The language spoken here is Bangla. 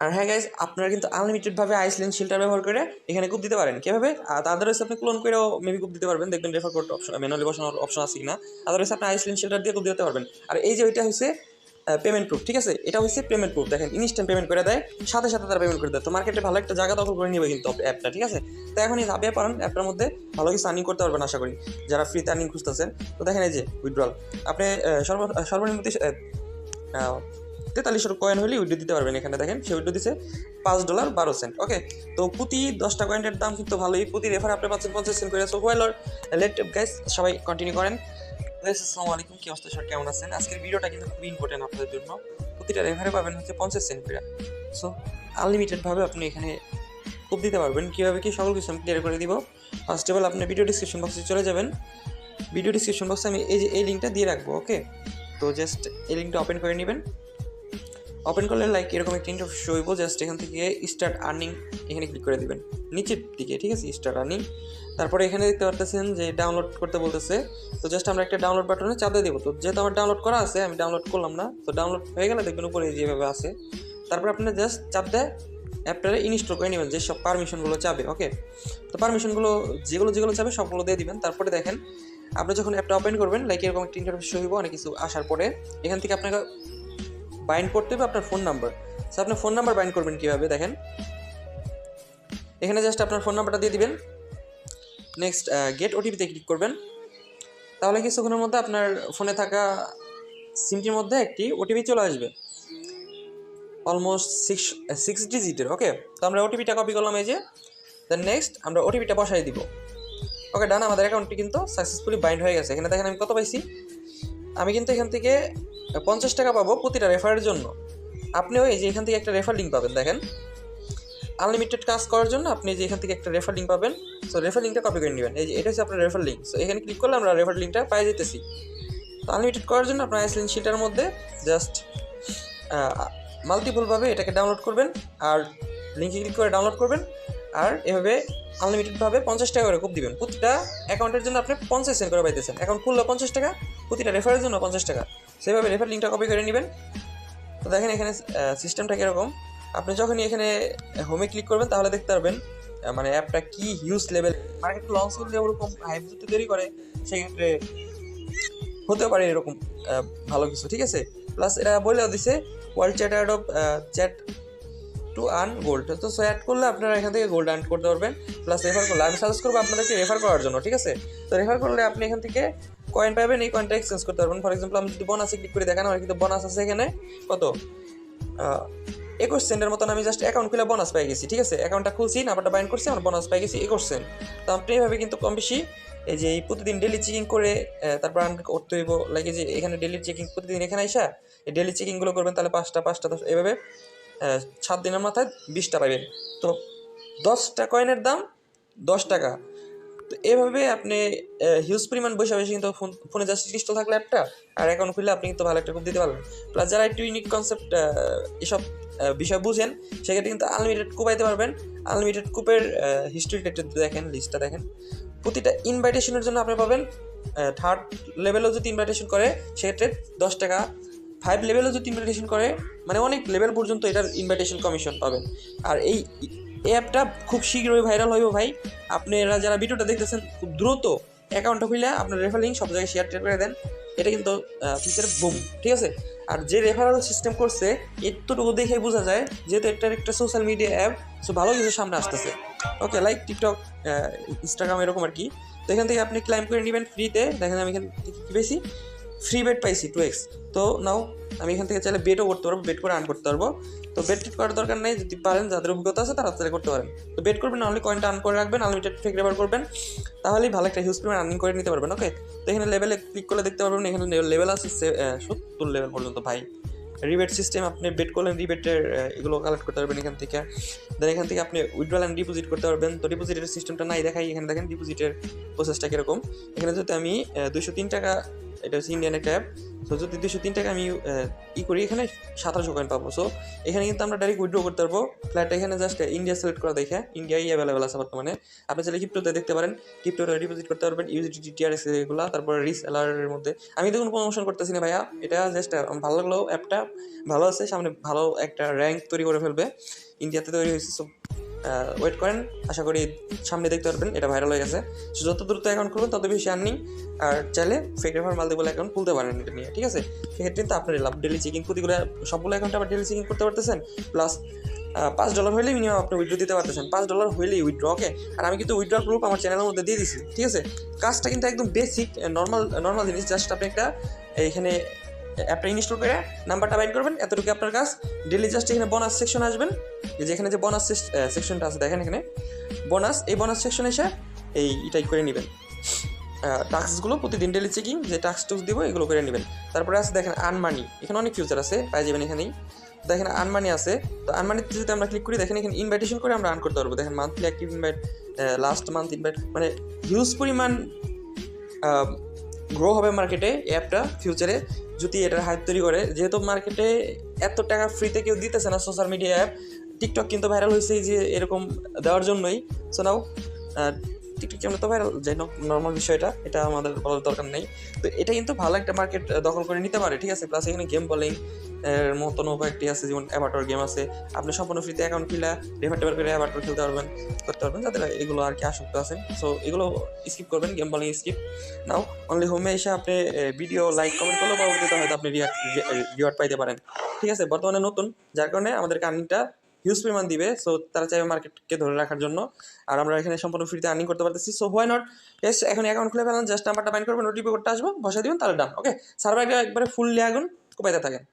আর হ্যাঁ গাইজ, আপনারা কিন্তু আনলিমিটেডভাবে আইসল্যান্ড শিল্টার ব্যবহার করে এখানে কুপ দিতে পারেন। কীভাবে? আদারওয়াইজ আপনি ক্লোন করেও মেবি কুপ দিতে পারবেন, দেখবেন রেফার কোড অপশন ম্যানুয়ালি বসানোর অপশন আছে কিনা। আদারওয়াইজ আপনি আইসল্যান্ড শিল্টার দিয়ে কুপ দিতে পারবেন। আর এই যে ওইটা হচ্ছে পেমেন্ট প্রুফ, ঠিক আছে? এটা হচ্ছে পেমেন্ট প্রুফ। দেখেন ইনস্ট্যান্ট পেমেন্ট করে দেয়, সাথে সাথে তারা পেমেন্ট করে দেয়। তো মার্কেটে ভালো একটা জায়গা দখল করে নিবে কিন্তু অ্যাপটা, ঠিক আছে? তো এখন এই লাভে পারেন অ্যাপটার মধ্যে ভালো কিছু আর্নিং করতে পারবেন আশা করি, যারা ফ্রিতে আর্নিং খুঁজতেছেন। তো দেখেন এই যে উইথড্রল, আপনি সর্বনিম্ন 4300 কয়েন হলে উইড্রো দিতে পারবেন। এখানে দেখেন সে উইড্রো দিচ্ছে $5.12। ওকে, তো প্রতি 10টা কয়েনের দাম কিন্তু ভালোই, প্রতি রেফার আপনি পাচ্ছেন 50 সেন্ট করে। সো ওয়েল লেট গাইস, সবাই কন্টিনিউ করেন। আসসালামু আলাইকুম, কি অবস্থা সবার, কেমন আছেন? আজকের ভিডিওটা কিন্তু খুবই ইম্পর্টেন্ট আপনাদের জন্য। প্রতিটা রেফারে পাবেন হচ্ছে 50 সেন্ট করে। সো আনলিমিটেডভাবে আপনি এখানে খুব দিতে পারবেন। কীভাবে কি সকল কিছু আমি ক্লিয়ার করে দিব। ফার্স্ট অফ অল আপনি ভিডিও ডিসক্রিপশন বক্সে চলে যাবেন। ভিডিও ডিসক্রিপশন বক্সে আমি এই লিঙ্কটা দিয়ে রাখবো। ওকে, তো জাস্ট এই লিঙ্কটা ওপেন করে নেবেন। ওপেন করলে লাইক এরকম একটা ইন্টারফেস শো হইব। জাস্ট এখান থেকে স্টার্ট আর্নিং এখানে ক্লিক করে দিবেন নিচের দিকে, ঠিক আছে? Start earning. তারপরে এখানে দেখতে পারতেছেন যে ডাউনলোড করতে বলতেছে। তো জাস্ট আমরা একটা ডাউনলোড বাটনে চাপ দিয়ে দেবো। তো যেহেতু আমার ডাউনলোড করা আছে, আমি ডাউনলোড করলাম না। তো ডাউনলোড হয়ে গেলে দেখবেন উপরে যেভাবে আছে। তারপরে আপনার জাস্ট চাপ দেয় অ্যাপটারে ইনস্টল করে নেবেন, যে সব পারমিশনগুলো চাবে। ওকে, তো পারমিশনগুলো যেগুলো চাবে সবগুলো দিয়ে দিবেন। তারপরে দেখেন আপনি যখন অ্যাপটা ওপেন করবেন, লাইক এরকম একটা ইন্টারফেস শো হইব। অনেক কিছু আসার পরে এখান থেকে আপনাকে বাইন্ড করতে হবে আপনার ফোন নাম্বার। সো আপনার ফোন নাম্বার বাইন্ড করবেন কীভাবে দেখেন, এখানে জাস্ট আপনার ফোন নাম্বারটা দিয়ে দিবেন। নেক্সট গেট ওটিপিতে ক্লিক করবেন। তাহলে কিছুক্ষণের মধ্যে আপনার ফোনে থাকা সিমটির মধ্যে একটি ওটিপি চলে আসবে, অলমোস্ট সিক্স ডিজিটের। ওকে, তো আমরা ওটিপিটা কপি করলাম এই যে। দেন নেক্সট আমরা ওটিপিটা বসাই দিব। ওকে ডান, আমাদের অ্যাকাউন্টটি কিন্তু সাকসেসফুলি বাইন্ড হয়ে গেছে। এখানে দেখেন আমি কত পাইছি। আমি কিন্তু এখান থেকে 50 টাকা পাবো প্রতিটা রেফারের জন্য। আপনিও এই যে এখান থেকে একটা রেফার লিঙ্ক পাবেন। দেখেন আনলিমিটেড কাজ করার জন্য আপনি যে এখান থেকে একটা রেফার লিঙ্ক পাবেন। সো রেফার লিঙ্কটা কপি করে নেবেন। এই যে এটা হচ্ছে আপনার রেফার লিঙ্ক। সো এখানে ক্লিক করলে আমরা রেফার লিঙ্কটা পাই যেতেছি। তো আনলিমিটেড করার জন্য আপনার আইসল্যান্ড শিটার মধ্যে জাস্ট মাল্টিপলভাবে এটাকে ডাউনলোড করবেন, আর লিঙ্কে ক্লিক করে ডাউনলোড করবেন। আর এভাবে আনলিমিটেডভাবে 50 টাকা করে খুব দিবেন। প্রতিটা অ্যাকাউন্টের জন্য আপনি 50 সেন্ট করে পাইতেছেন। অ্যাকাউন্ট খুললে 50 টাকা, প্রতিটা রেফারের জন্য 50 টাকা। সেভাবে রেফার লিঙ্কটা কপি করে নেবেন। তো দেখেন এখানে সিস্টেমটা কীরকম। আপনি যখনই এখানে হোমে ক্লিক করবেন তাহলে দেখতে পারবেন মানে অ্যাপটা কি হিউজ লেভেল। মার্কেট লঞ্চ করলে ওরকম হাইপ যদি তৈরি করে, সেক্ষেত্রে হতেও পারে এরকম ভালো কিছু, ঠিক আছে? প্লাস এরা বলেও দিছে world chat add of chat to earn gold. তো সো অ্যাড করলে আপনারা এখান থেকে গোল্ড আর্ন করতে পারবেন। প্লাস রেফার করলে আমি সাজেস্ট করবো আপনাদেরকে রেফার করার জন্য, ঠিক আছে? তো রেফার করলে আপনি এখান থেকে কয়েন পাবেন, এই কয়েনটা এক্সচেঞ্জ করতে পারবেন। ফর এক্সাম্পল আমি যদি বোনাসে ক্লিক করে দেখেন, আমার কিন্তু বোনাস আছে এখানে কত 21 সেন্টের মতন। আমি জাস্ট অ্যাকাউন্ট খুলে বোনাস পাই গেছি, ঠিক আছে? অ্যাকাউন্টটা খুলছি, নাম্বারটা বাইন্ড করছি, আমার বোনাস পাই গেছি 21 সেন্ট। তো আপনি এইভাবে কিন্তু কম বেশি এই যে প্রতিদিন ডেলি চেকিং করে তারপর আর্ন করতে হইব। লাইক যে এখানে ডেলি চেকিং প্রতিদিন এখানে আইসা এই ডেলি চেকিংগুলো করবেন, তাহলে 5টা 10 এভাবে 7 দিনের মাথায় 20টা পাবেন। তো 10টা কয়েনের দাম 10 টাকা। তো এভাবে আপনি হিউজ পরিমাণ বসে কিন্তু ফোনে জাস্ট ইনস্টল থাকলে অ্যাপটা আর অ্যাকাউন্ট খুললে আপনি কিন্তু ভালো একটা কুপ দিতে পারবেন। প্লাস যারা একটু ইউনিক কনসেপ্ট এসব বিষয় বুঝেন, সেক্ষেত্রে কিন্তু আনলিমিটেড কুপাইতে পারবেন। আনলিমিটেড কুপের হিস্ট্রিটা একটু দেখেন, লিস্টটা দেখেন। প্রতিটা ইনভাইটেশনের জন্য আপনি পাবেন 3rd লেভেলেও যদি ইনভাইটেশন করে সেক্ষেত্রে 10 টাকা, 5 লেভেলও যদি ইনভাইটেশন করে, মানে অনেক লেভেল পর্যন্ত এটার ইনভাইটেশন কমিশন পাবেন। আর এই অ্যাপটা খুব শীঘ্রই ভাইরাল হইব ভাই। আপনারা যারা ভিডিওটা দেখতেছেন খুব দ্রুত অ্যাকাউন্টটা খুলে আপনার রেফার লিঙ্ক সব জায়গায় শেয়ার করে দেন। এটা কিন্তু ফিচার বুম, ঠিক আছে? আর যে রেফারেল সিস্টেম করছে এতটুকু দেখে বোঝা যায় যেহেতু এটার একটা সোশ্যাল মিডিয়া অ্যাপ, সো ভালো কিছু সামনে আসতেছে। ওকে, লাইক টিকটক, ইনস্টাগ্রাম এরকম আর কি। তো এখান থেকে আপনি ক্লাইম করে নেবেন ফ্রিতে। দেখেন আমি এখান থেকে কী পেয়েছি, ফ্রি বেট পাইছি 2x। তো নাও আমি এখান থেকে চাইলে বেটও করতে পারবো, বেট করে আর্ন করতে পারবো। তো বেট করার দরকার নেই, যদি পারেন, যাদের অভিজ্ঞতা আছে তারা তারা করতে পারেন। তো বেট করবেন, নাহলে কয়েনটা আর্ন করে রাখবেন, আনলিমিটেড ফেক রেফার করবেন, তাহলেই ভালো একটা হিউজ পরিমাণ আর্নিং করে নিতে পারবেন। ওকে, তো এখানে লেভেলে ক্লিক করলে দেখতে পারবেন এখানে লেভেল আছে 70 লেভেল পর্যন্ত ভাই। রিবেট সিস্টেম, আপনি বেট করলেন রিবেটের এগুলো কালেক্ট করতে পারবেন এখান থেকে। দেন এখান থেকে আপনি উইথড্রল অ্যান্ড ডিপোজিট করতে পারবেন। তো ডিপোজিটের সিস্টেমটা নাই দেখাই, এখানে দেখেন ডিপোজিটের প্রসেসটা কীরকম। এখানে যদি আমি 203 টাকা এটা হচ্ছে ইন্ডিয়ান একটা অ্যাপ। সো যদি 203 টাকা আমি করি, এখানে 1700 কয়েন পাবো। সো এখানে কিন্তু আমরা ডাইরেক্ট উইথড্র করতে পারবো। ফ্ল্যাট এখানে জাস্ট ইন্ডিয়া সিলেক্ট করা দেখে ইন্ডিয়াই অ্যাভেলেবেল আছে বর্তমানে। আপনি চাইলে ক্রিপ্টোতে দেখতে পারেন, ক্রিপ্টোতে ডিপোজিট করতে পারবেন, ইউজিটি টিআরএস এগুলো। তারপরে রিসেলারের মধ্যে আমি তো কোনো প্রমোশন করতেছি না ভাইয়া, এটা জাস্ট ভালো লাগলো। অ্যাপটা ভালো আছে, সামনে ভালো একটা র্যাঙ্ক তৈরি করে ফেলবে, ইন্ডিয়াতে তৈরি হয়েছে। সো ওয়েট করেন, আশা করি সামনে দেখতে পারবেন এটা ভাইরাল হয়ে গেছে। যত দ্রুত অ্যাকাউন্ট করবেন তত বেশি আর্নিং। আর চাইলে ফেক রেফার মাল্টিপল অ্যাকাউন্ট খুলতে পারেন এটা নিয়ে, ঠিক আছে? সেক্ষেত্রে কিন্তু আপনার লাভ। ডেলি চেকিং প্রতিগুলো সবগুলো অ্যাকাউন্টে আবার ডেলি চেকিং করতে পারতেছেন, প্লাস $5 হলেই মিনিমাম আপনি উইথড্র দিতে পারতেছেন। $5 হলেই উইথড্র, ওকে? আর আমি কিন্তু উইথড্র প্রুফ আমার চ্যানেলের মধ্যে দিয়ে দিছি, ঠিক আছে? কাজটা কিন্তু একদম বেসিক নর্মাল জিনিস। জাস্ট আপনি একটা এইখানে অ্যাপটা ইনস্টল করে নাম্বারটা বাইন্ড করবেন, এতটুকু আপনার কাজ। ডেলি জাস্ট এখানে বোনাস সেকশন আসবেন, যেখানে যে বোনাস সেকশনটা আছে দেখেন এখানে বোনাস, এই বোনাস সেকশনে এসে এটাই করে নেবেন। টাস্কগুলো প্রতিদিন ডেলি চেকিং যে টাস্ক দিব এগুলো করে নেবেন। তারপরে আছে দেখেন আনমানি, এখানে অনেক ফিউচার আছে, পাই যাবেন এখানেই। দেখেন আনমানি আছে, তো আনমানিতে যদি আমরা ক্লিক করি দেখেন এখানে ইনভাইটেশন করে আমরা আর্ন করতে পারবো। দেখেন monthly active invite, last month invite, মানে হিউজ পরিমাণ গ্রো হবে মার্কেটে এই অ্যাপটা ফিউচারে যদি এটার হাইপ তৈরি করে। যেহেতু মার্কেটে এত টাকা ফ্রিতে কেউ দিতেছে না সোশ্যাল মিডিয়া অ্যাপ। টিকটক কিন্তু ভাইরাল হয়েছে যে এরকম দেওয়ার জন্যই। সো নাও টিকটক কেমন তো ভাইরাল, যাই হোক নর্মাল বিষয়টা, এটা আমাদের বলার দরকার নেই। তো এটা কিন্তু ভালো একটা মার্কেট দখল করে নিতে পারে, ঠিক আছে? প্লাস এখানে গেম বলিং এর মতনও কয়েকটি আছে, যেমন অ্যাভাটার গেম আছে। আপনি সম্পূর্ণ ফ্রিতে অ্যাকাউন্ট খুলে রেফার টেফার করে অ্যাভাটার খেলতে করতে পারবেন যাদের এগুলো আর কি আসক্ত আছেন। সো এগুলো স্কিপ করবেন, গেম বলিং স্কিপ নাও। অনলি হোমে এসে আপনি ভিডিও লাইক কমেন্ট করলেও পরবর্তীতে হয়তো আপনি রিওয়ার্ড পাইতে পারেন, ঠিক আছে? বর্তমানে নতুন, যার কারণে আমাদের আর্নিংটা হিউজ পরিমাণ দিবে। সো তারা চাইবে মার্কেটকে ধরে রাখার জন্য, আর আমরা এখানে সম্পূর্ণ ফ্রিতে আর্নিং করতে পারতেছি। So why not? এস এখন অ্যাকাউন্ট খুলে ফেলেন, জাস্ট নাম্বারটা বাইন্ড করবেন, ওটিপি কোডটা আসবে, বসে দিবেন, তাহলে ডান, ওকে? সার্ভার একবারে ফুললি আগুন কোপাইতে থাকেন।